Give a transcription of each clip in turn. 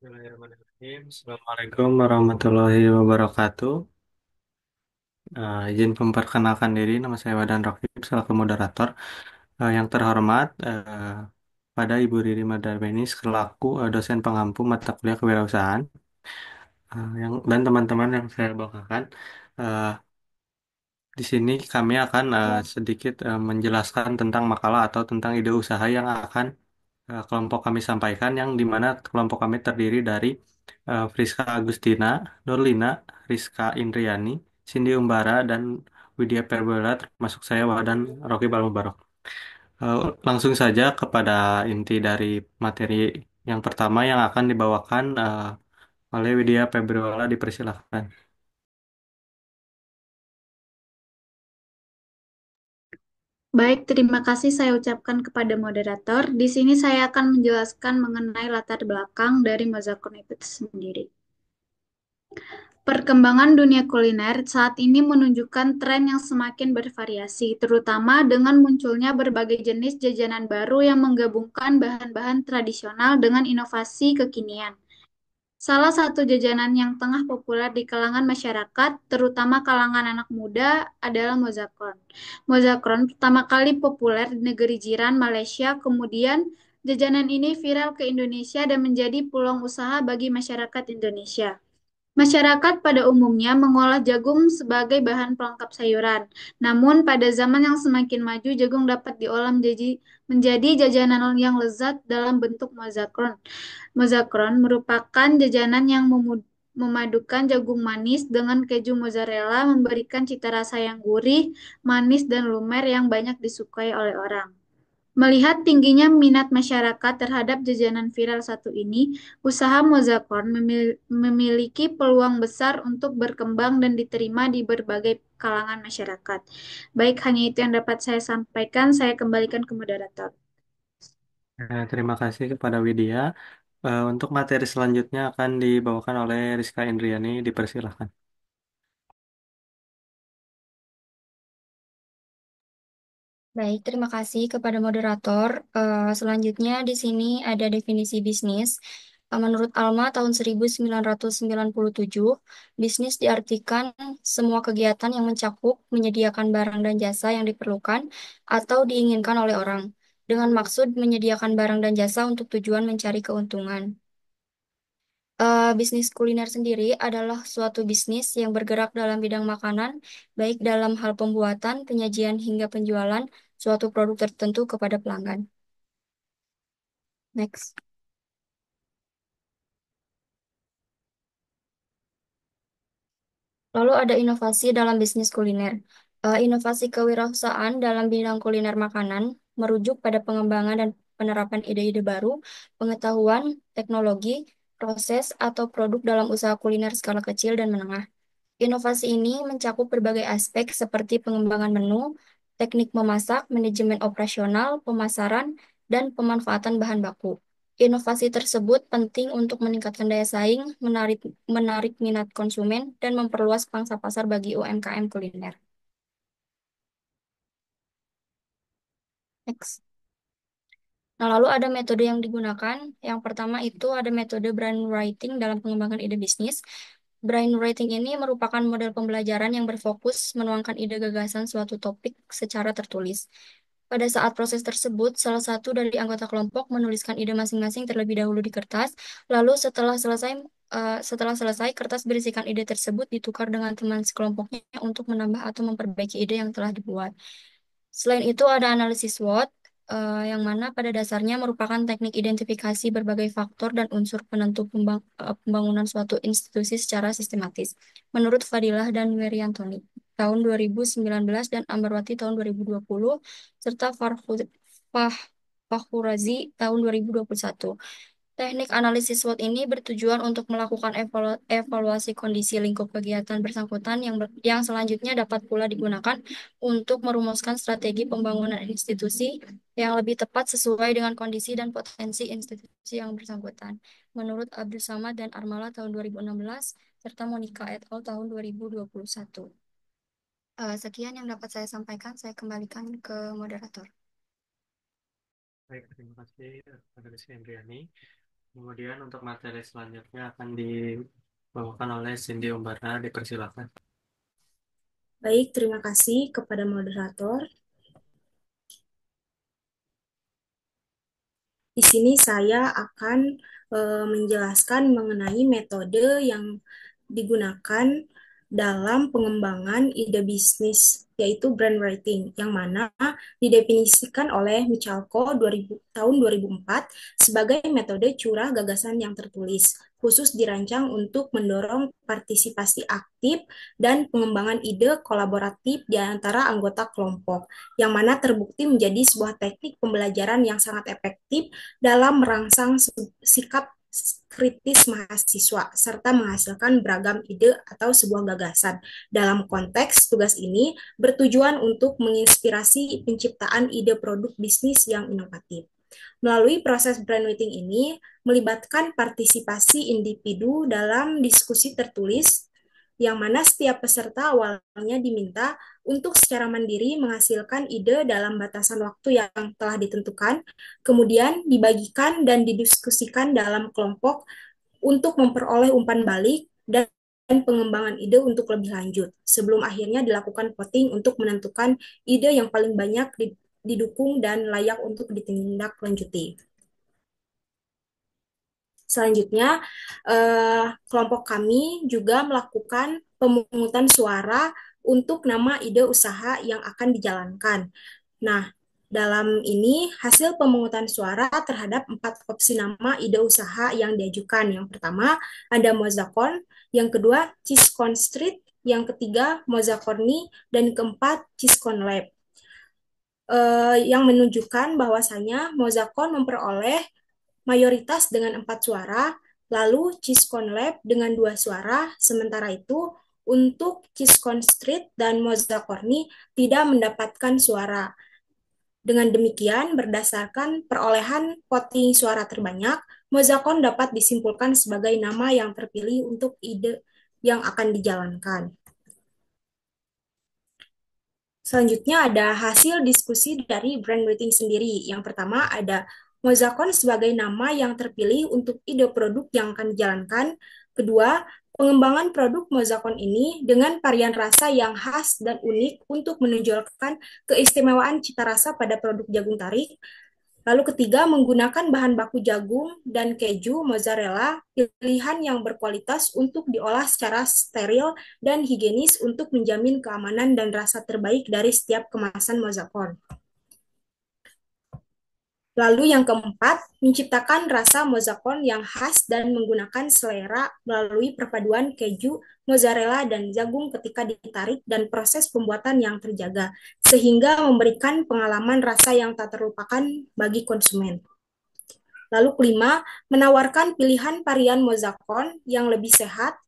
Bismillahirrahmanirrahim. Assalamualaikum warahmatullahi wabarakatuh. Izin memperkenalkan diri, nama saya Wadan Rokib selaku moderator. Yang terhormat, pada Ibu Riri Madarbeni selaku dosen pengampu mata kuliah kewirausahaan, dan teman-teman yang saya banggakan. Eh, di sini kami akan sedikit menjelaskan tentang makalah atau tentang ide usaha yang akan kelompok kami sampaikan, yang dimana kelompok kami terdiri dari Friska Agustina, Nurlina, Rizka Indriani, Cindy Umbara, dan Widya Perbola, termasuk saya dan Rocky Balmubarok. Eh, Langsung saja kepada inti dari materi yang pertama yang akan dibawakan oleh Widya Perbola, dipersilahkan. Baik, terima kasih saya ucapkan kepada moderator. Di sini saya akan menjelaskan mengenai latar belakang dari Mozaikon itu sendiri. Perkembangan dunia kuliner saat ini menunjukkan tren yang semakin bervariasi, terutama dengan munculnya berbagai jenis jajanan baru yang menggabungkan bahan-bahan tradisional dengan inovasi kekinian. Salah satu jajanan yang tengah populer di kalangan masyarakat, terutama kalangan anak muda, adalah mozakron. Mozakron pertama kali populer di negeri jiran Malaysia, kemudian jajanan ini viral ke Indonesia dan menjadi peluang usaha bagi masyarakat Indonesia. Masyarakat pada umumnya mengolah jagung sebagai bahan pelengkap sayuran. Namun, pada zaman yang semakin maju, jagung dapat diolah menjadi jajanan yang lezat dalam bentuk mozakron. Mozakron merupakan jajanan yang memadukan jagung manis dengan keju mozzarella, memberikan cita rasa yang gurih, manis, dan lumer yang banyak disukai oleh orang. Melihat tingginya minat masyarakat terhadap jajanan viral satu ini, usaha Mozacorn memiliki peluang besar untuk berkembang dan diterima di berbagai kalangan masyarakat. Baik, hanya itu yang dapat saya sampaikan. Saya kembalikan ke moderator. Terima kasih kepada Widya. Untuk materi selanjutnya akan dibawakan oleh Rizka Indriani, dipersilahkan. Baik, terima kasih kepada moderator. Selanjutnya di sini ada definisi bisnis. Menurut Alma tahun 1997, bisnis diartikan semua kegiatan yang mencakup menyediakan barang dan jasa yang diperlukan atau diinginkan oleh orang, dengan maksud menyediakan barang dan jasa untuk tujuan mencari keuntungan. Bisnis kuliner sendiri adalah suatu bisnis yang bergerak dalam bidang makanan, baik dalam hal pembuatan, penyajian, hingga penjualan suatu produk tertentu kepada pelanggan. Next. Lalu ada inovasi dalam bisnis kuliner. Inovasi kewirausahaan dalam bidang kuliner makanan merujuk pada pengembangan dan penerapan ide-ide baru, pengetahuan, teknologi, proses, atau produk dalam usaha kuliner skala kecil dan menengah. Inovasi ini mencakup berbagai aspek seperti pengembangan menu, teknik memasak, manajemen operasional, pemasaran, dan pemanfaatan bahan baku. Inovasi tersebut penting untuk meningkatkan daya saing, menarik minat konsumen, dan memperluas pangsa pasar bagi UMKM kuliner. Next. Nah, lalu ada metode yang digunakan. Yang pertama itu ada metode brainwriting dalam pengembangan ide bisnis. Brainwriting ini merupakan model pembelajaran yang berfokus menuangkan ide gagasan suatu topik secara tertulis. Pada saat proses tersebut, salah satu dari anggota kelompok menuliskan ide masing-masing terlebih dahulu di kertas, lalu setelah selesai, kertas berisikan ide tersebut ditukar dengan teman sekelompoknya untuk menambah atau memperbaiki ide yang telah dibuat. Selain itu, ada analisis SWOT, yang mana pada dasarnya merupakan teknik identifikasi berbagai faktor dan unsur penentu pembangunan suatu institusi secara sistematis. Menurut Fadilah dan Weriantoni, tahun 2019 dan Ambarwati tahun 2020, serta Fahurazi tahun 2021. Teknik analisis SWOT ini bertujuan untuk melakukan evaluasi kondisi lingkup kegiatan bersangkutan yang selanjutnya dapat pula digunakan untuk merumuskan strategi pembangunan institusi yang lebih tepat sesuai dengan kondisi dan potensi institusi yang bersangkutan. Menurut Abdul Samad dan Armala tahun 2016, serta Monica et al. Tahun 2021. Sekian yang dapat saya sampaikan, saya kembalikan ke moderator. Baik, terima kasih kepada Rizka Indriani. Kemudian untuk materi selanjutnya akan dibawakan oleh Cindy Umbara, dipersilakan. Baik, terima kasih kepada moderator. Di sini saya akan menjelaskan mengenai metode yang digunakan dalam pengembangan ide bisnis, yaitu brand writing, yang mana didefinisikan oleh Michalko tahun 2004 sebagai metode curah gagasan yang tertulis, khusus dirancang untuk mendorong partisipasi aktif dan pengembangan ide kolaboratif di antara anggota kelompok, yang mana terbukti menjadi sebuah teknik pembelajaran yang sangat efektif dalam merangsang sikap kritis mahasiswa serta menghasilkan beragam ide atau sebuah gagasan. Dalam konteks tugas ini bertujuan untuk menginspirasi penciptaan ide produk bisnis yang inovatif. Melalui proses brainwriting ini melibatkan partisipasi individu dalam diskusi tertulis yang mana setiap peserta awalnya diminta untuk secara mandiri menghasilkan ide dalam batasan waktu yang telah ditentukan, kemudian dibagikan dan didiskusikan dalam kelompok untuk memperoleh umpan balik dan pengembangan ide untuk lebih lanjut, sebelum akhirnya dilakukan voting untuk menentukan ide yang paling banyak didukung dan layak untuk ditindaklanjuti. Selanjutnya, kelompok kami juga melakukan pemungutan suara untuk nama ide usaha yang akan dijalankan. Nah, dalam ini hasil pemungutan suara terhadap 4 opsi nama ide usaha yang diajukan. Yang pertama ada Mozacon, yang kedua Cheesecon Street, yang ketiga Mozacorni, dan keempat Cheesecon Lab. Yang menunjukkan bahwasanya Mozacon memperoleh mayoritas dengan 4 suara, lalu Cheesecon Lab dengan 2 suara, sementara itu untuk Cheesecon Street dan Mozacorni tidak mendapatkan suara. Dengan demikian, berdasarkan perolehan voting suara terbanyak, Mozacon dapat disimpulkan sebagai nama yang terpilih untuk ide yang akan dijalankan. Selanjutnya ada hasil diskusi dari brand writing sendiri. Yang pertama ada Mozacon sebagai nama yang terpilih untuk ide produk yang akan dijalankan. Kedua, pengembangan produk Mozacon ini dengan varian rasa yang khas dan unik untuk menonjolkan keistimewaan cita rasa pada produk jagung tarik. Lalu ketiga, menggunakan bahan baku jagung dan keju mozzarella, pilihan yang berkualitas untuk diolah secara steril dan higienis untuk menjamin keamanan dan rasa terbaik dari setiap kemasan Mozacon. Lalu yang keempat, menciptakan rasa Mozacon yang khas dan menggunakan selera melalui perpaduan keju, mozzarella, dan jagung ketika ditarik dan proses pembuatan yang terjaga, sehingga memberikan pengalaman rasa yang tak terlupakan bagi konsumen. Lalu kelima, menawarkan pilihan varian Mozacon yang lebih sehat,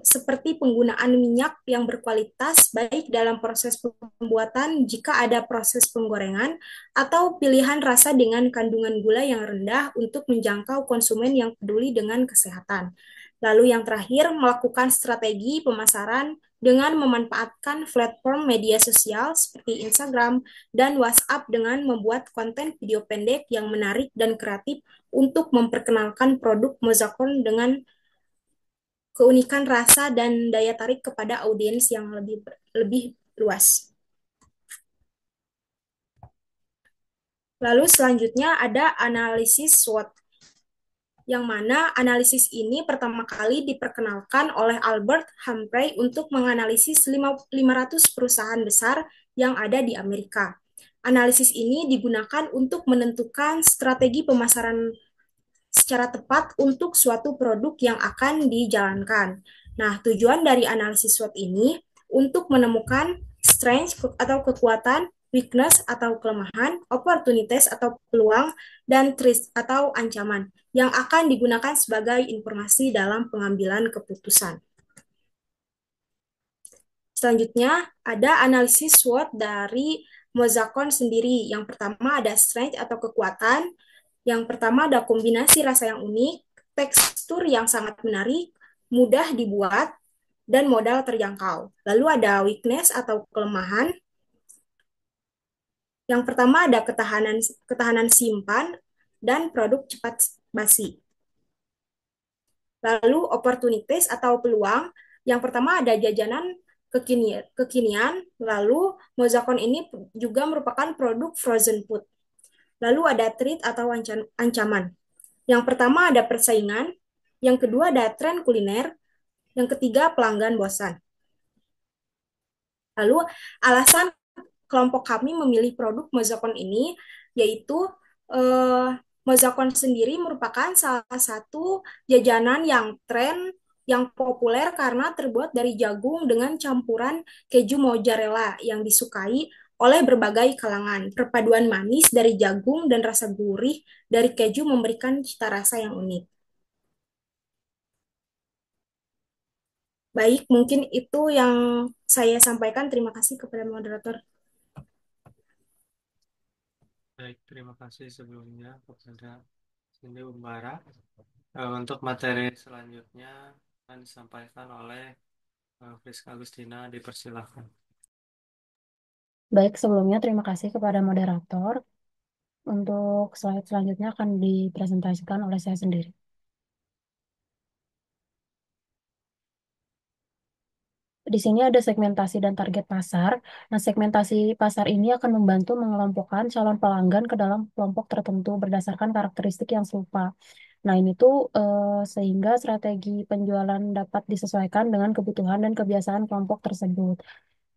seperti penggunaan minyak yang berkualitas baik dalam proses pembuatan jika ada proses penggorengan, atau pilihan rasa dengan kandungan gula yang rendah untuk menjangkau konsumen yang peduli dengan kesehatan. Lalu yang terakhir, melakukan strategi pemasaran dengan memanfaatkan platform media sosial seperti Instagram dan WhatsApp dengan membuat konten video pendek yang menarik dan kreatif untuk memperkenalkan produk Mozacon dengan keunikan rasa dan daya tarik kepada audiens yang lebih luas. Lalu selanjutnya ada analisis SWOT, yang mana analisis ini pertama kali diperkenalkan oleh Albert Humphrey untuk menganalisis 500 perusahaan besar yang ada di Amerika. Analisis ini digunakan untuk menentukan strategi pemasaran secara tepat untuk suatu produk yang akan dijalankan. Nah, tujuan dari analisis SWOT ini untuk menemukan strength atau kekuatan, weakness atau kelemahan, opportunities atau peluang, dan threats atau ancaman yang akan digunakan sebagai informasi dalam pengambilan keputusan. Selanjutnya, ada analisis SWOT dari Mozacon sendiri. Yang pertama ada strength atau kekuatan. Yang pertama ada kombinasi rasa yang unik, tekstur yang sangat menarik, mudah dibuat, dan modal terjangkau. Lalu ada weakness atau kelemahan. Yang pertama ada ketahanan simpan dan produk cepat basi. Lalu opportunities atau peluang, yang pertama ada jajanan kekinian, lalu Mozakon ini juga merupakan produk frozen food. Lalu ada threat atau ancaman. Yang pertama ada persaingan, yang kedua ada tren kuliner, yang ketiga pelanggan bosan. Lalu alasan kelompok kami memilih produk Mozakon ini yaitu eh, Mozakon sendiri merupakan salah satu jajanan yang tren yang populer karena terbuat dari jagung dengan campuran keju mozzarella yang disukai oleh berbagai kalangan. Perpaduan manis dari jagung dan rasa gurih dari keju memberikan cita rasa yang unik. Baik, mungkin itu yang saya sampaikan. Terima kasih kepada moderator. Baik, terima kasih sebelumnya kepada Cindy Umbara. Untuk materi selanjutnya akan disampaikan oleh Friska Agustina, dipersilahkan. Baik, sebelumnya terima kasih kepada moderator. Untuk slide selanjutnya akan dipresentasikan oleh saya sendiri. Di sini ada segmentasi dan target pasar. Nah, segmentasi pasar ini akan membantu mengelompokkan calon pelanggan ke dalam kelompok tertentu berdasarkan karakteristik yang serupa. Nah, ini tuh sehingga strategi penjualan dapat disesuaikan dengan kebutuhan dan kebiasaan kelompok tersebut.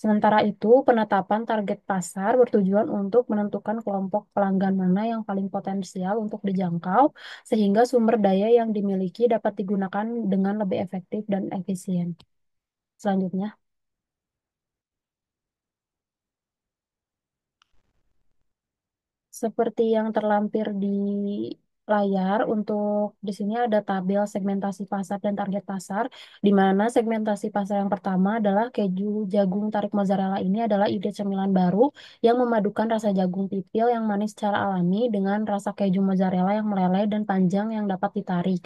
Sementara itu, penetapan target pasar bertujuan untuk menentukan kelompok pelanggan mana yang paling potensial untuk dijangkau, sehingga sumber daya yang dimiliki dapat digunakan dengan lebih efektif dan efisien. Selanjutnya. Seperti yang terlampir di layar, untuk di sini ada tabel segmentasi pasar dan target pasar, di mana segmentasi pasar yang pertama adalah keju jagung tarik mozzarella. Ini adalah ide cemilan baru yang memadukan rasa jagung pipil yang manis secara alami dengan rasa keju mozzarella yang meleleh dan panjang yang dapat ditarik.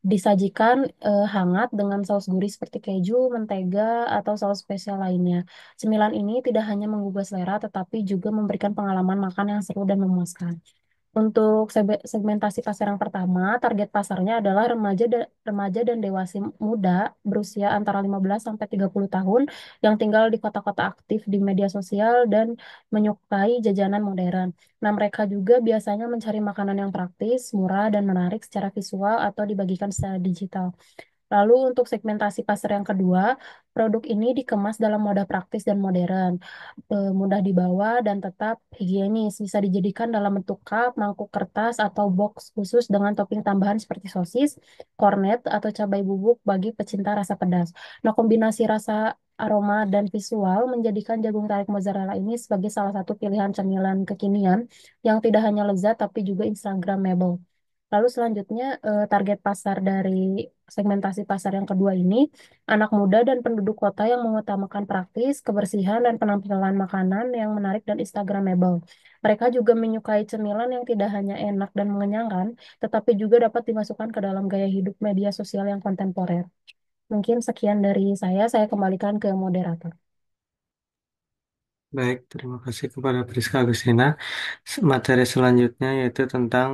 Disajikan hangat dengan saus gurih seperti keju, mentega, atau saus spesial lainnya. Cemilan ini tidak hanya menggugah selera, tetapi juga memberikan pengalaman makan yang seru dan memuaskan. Untuk segmentasi pasar yang pertama, target pasarnya adalah remaja dan dewasa muda berusia antara 15 sampai 30 tahun yang tinggal di kota-kota aktif di media sosial dan menyukai jajanan modern. Nah, mereka juga biasanya mencari makanan yang praktis, murah, dan menarik secara visual atau dibagikan secara digital. Lalu untuk segmentasi pasar yang kedua, produk ini dikemas dalam moda praktis dan modern, mudah dibawa dan tetap higienis. Bisa dijadikan dalam bentuk cup, mangkuk kertas, atau box khusus dengan topping tambahan seperti sosis, kornet, atau cabai bubuk bagi pecinta rasa pedas. Nah, kombinasi rasa, aroma, dan visual menjadikan jagung tarik mozzarella ini sebagai salah satu pilihan cemilan kekinian yang tidak hanya lezat tapi juga Instagramable. Lalu selanjutnya target pasar dari segmentasi pasar yang kedua ini anak muda dan penduduk kota yang mengutamakan praktis, kebersihan, dan penampilan makanan yang menarik dan Instagramable. Mereka juga menyukai cemilan yang tidak hanya enak dan mengenyangkan, tetapi juga dapat dimasukkan ke dalam gaya hidup media sosial yang kontemporer. Mungkin sekian dari saya kembalikan ke moderator. Baik, terima kasih kepada Friska Agustina. Materi selanjutnya yaitu tentang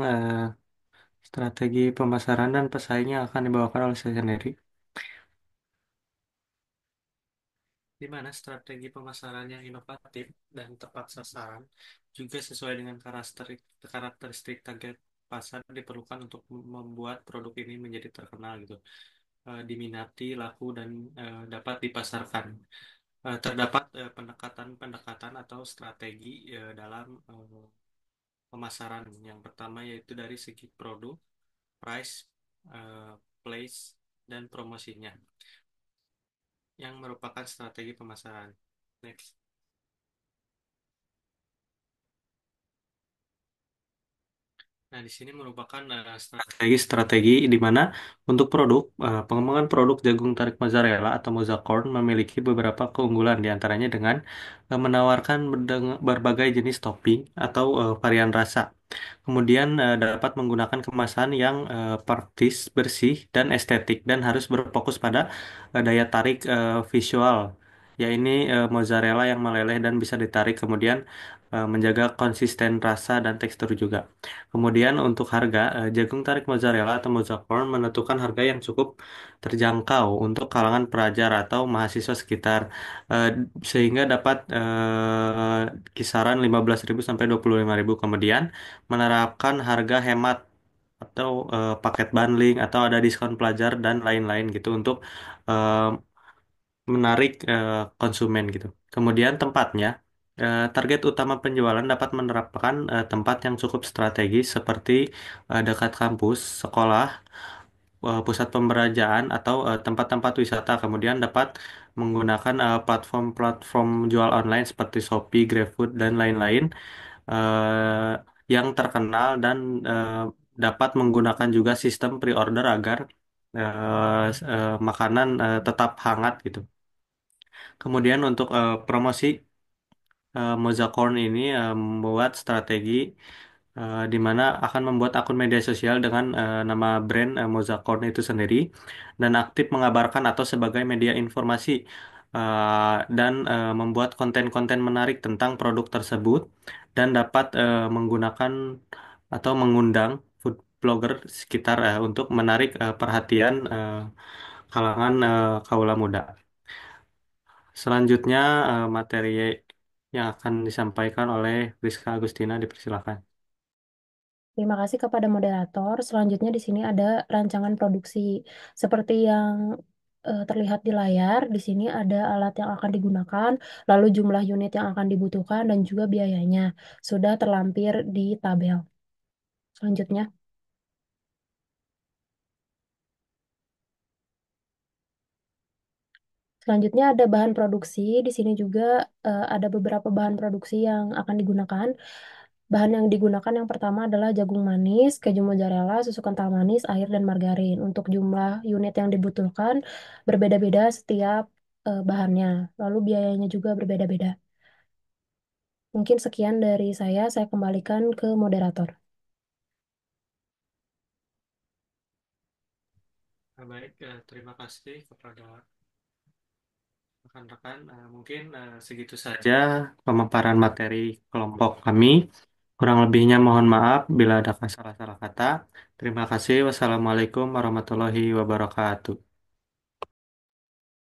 strategi pemasaran dan pesaing yang akan dibawakan oleh saya sendiri, di mana strategi pemasaran yang inovatif dan tepat sasaran juga sesuai dengan karakteristik target pasar diperlukan untuk membuat produk ini menjadi terkenal gitu, diminati, laku, dan dapat dipasarkan. Terdapat pendekatan-pendekatan atau strategi dalam pemasaran. Yang pertama yaitu dari segi produk, price, eh, place, dan promosinya, yang merupakan strategi pemasaran. Next. Nah, di sini merupakan strategi-strategi di mana untuk produk, pengembangan produk jagung tarik mozzarella atau mozzacorn memiliki beberapa keunggulan, diantaranya dengan menawarkan berbagai jenis topping atau varian rasa. Kemudian dapat menggunakan kemasan yang praktis, bersih, dan estetik, dan harus berfokus pada daya tarik visual, ya ini mozzarella yang meleleh dan bisa ditarik. Kemudian menjaga konsisten rasa dan tekstur juga. Kemudian untuk harga, jagung tarik mozzarella atau mozzacorn menentukan harga yang cukup terjangkau untuk kalangan pelajar atau mahasiswa sekitar, eh, sehingga dapat kisaran 15.000 sampai 25.000. Kemudian menerapkan harga hemat atau paket bundling atau ada diskon pelajar dan lain-lain gitu untuk eh, menarik konsumen gitu. Kemudian tempatnya, target utama penjualan dapat menerapkan tempat yang cukup strategis seperti dekat kampus, sekolah, pusat pemberajaan atau tempat-tempat wisata. Kemudian dapat menggunakan platform-platform jual online seperti Shopee, GrabFood dan lain-lain eh, yang terkenal dan dapat menggunakan juga sistem pre-order agar makanan tetap hangat gitu. Kemudian untuk promosi, Mozacorn ini membuat strategi di mana akan membuat akun media sosial dengan nama brand Mozacorn itu sendiri dan aktif mengabarkan atau sebagai media informasi dan membuat konten-konten menarik tentang produk tersebut dan dapat menggunakan atau mengundang food blogger sekitar untuk menarik perhatian kalangan kaula muda. Selanjutnya materi yang akan disampaikan oleh Rizka Agustina dipersilakan. Terima kasih kepada moderator. Selanjutnya di sini ada rancangan produksi. Seperti yang terlihat di layar, di sini ada alat yang akan digunakan, lalu jumlah unit yang akan dibutuhkan, dan juga biayanya. Sudah terlampir di tabel. Selanjutnya. Selanjutnya ada bahan produksi. Di sini juga ada beberapa bahan produksi yang akan digunakan. Bahan yang digunakan yang pertama adalah jagung manis, keju mozzarella, susu kental manis, air, dan margarin. Untuk jumlah unit yang dibutuhkan berbeda-beda setiap bahannya. Lalu biayanya juga berbeda-beda. Mungkin sekian dari saya kembalikan ke moderator. Baik, terima kasih kepada rekan-rekan. Mungkin segitu saja pemaparan materi kelompok kami. Kurang lebihnya mohon maaf bila ada salah-salah kata. Terima kasih. Wassalamualaikum warahmatullahi wabarakatuh.